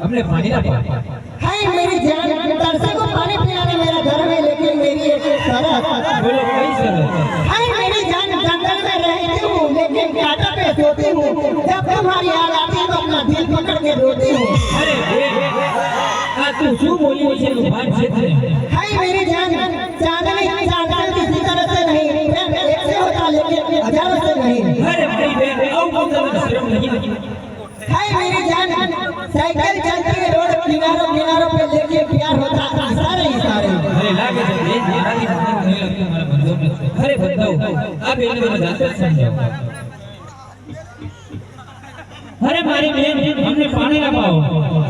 हमने पानी ना पाया। हाय मेरी जान, तरसे को पानी पिलाने मेरा घर में, लेकिन मेरी एक शरत। बोलो कई शरत? हाय मेरी जान, जंगल में रहती हूँ लेकिन कांटा पे सोती हूँ। जब तुम्हारी याद आती है तो अपना दिल पकड़ के रोती हूँ। अरे तू शू बोली मुझे जुबान से थे। हाय मेरी जान, चांदनी चांदनी किसी तरह से नहीं, प्रेम एक से होता लेकिन हजारों से नहीं। अरे मेरी बहन आओ कौन सा शर्म नहीं लगी? हाय मेरी जान, साइकिल चलती है रोड किनारों किनारों पे लेके प्यार होता इशारे इशारे। अरे लागे जब ये हमारा की बात नहीं लगती हमारा बंदों में। अरे बताओ आप इन्हें मजाक से समझाओ। अरे मारी बहन हमने पानी ना पाओ।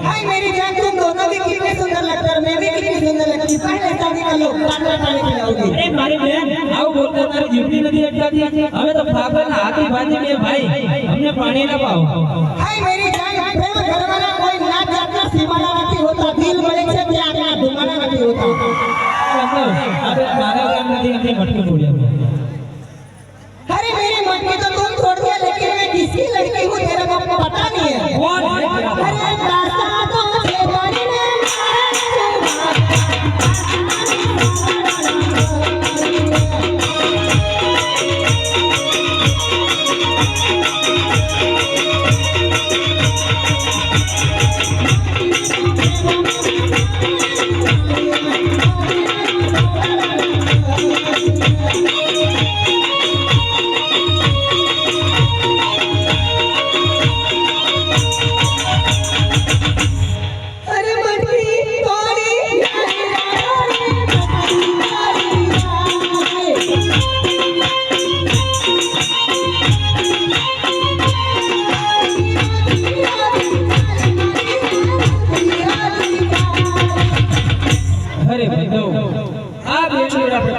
हाय मेरी जान, तुम दोनों भी कितने सुंदर लगते हो, मैं भी कितनी सुंदर लगती। पहले शादी कर लो, पानी पानी पिलाओगी। अरे मारी बहन आओ बोलते हमारी जिंदगी नदी अटकाती है। हमें तो पागल ना हाथी बाजी में भाई हमने पानी ना पाओ। हाय मेरी जान, प्रेम घरवाला कोई ना जाकर सीमाना नहीं होता, दिल बड़े से प्यार ना घुमाना नहीं होता। अबे मारा काम नदी अपनी मटकी तोड़ दिया। अरे मेरी मटकी तो तुम तोड़ दिया, लेकिन मैं किसकी लड़की हूँ तेरा को पता नहीं है। कौन है? अरे दास्तां तो से बारी ने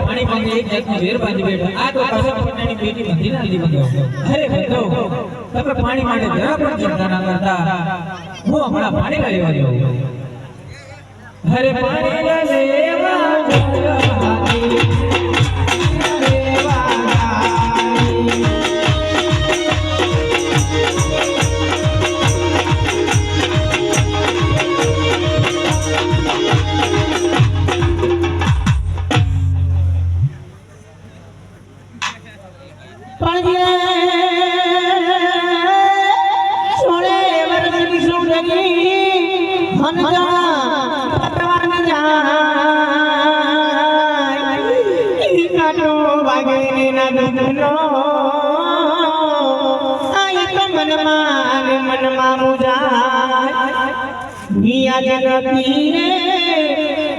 पानी मांगे एक जात में वेर बांधी बैठा। आ तो कसम पटनानी बेटी मंदी ना ली बंधो। अरे बंधो तब पानी मांगे जरा पण चिंता ना करता હું હમણાં પાણી લેવા જાઉં। અરે પાણી લેવા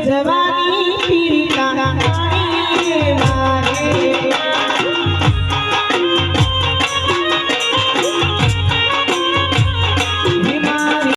जवानी पीरी का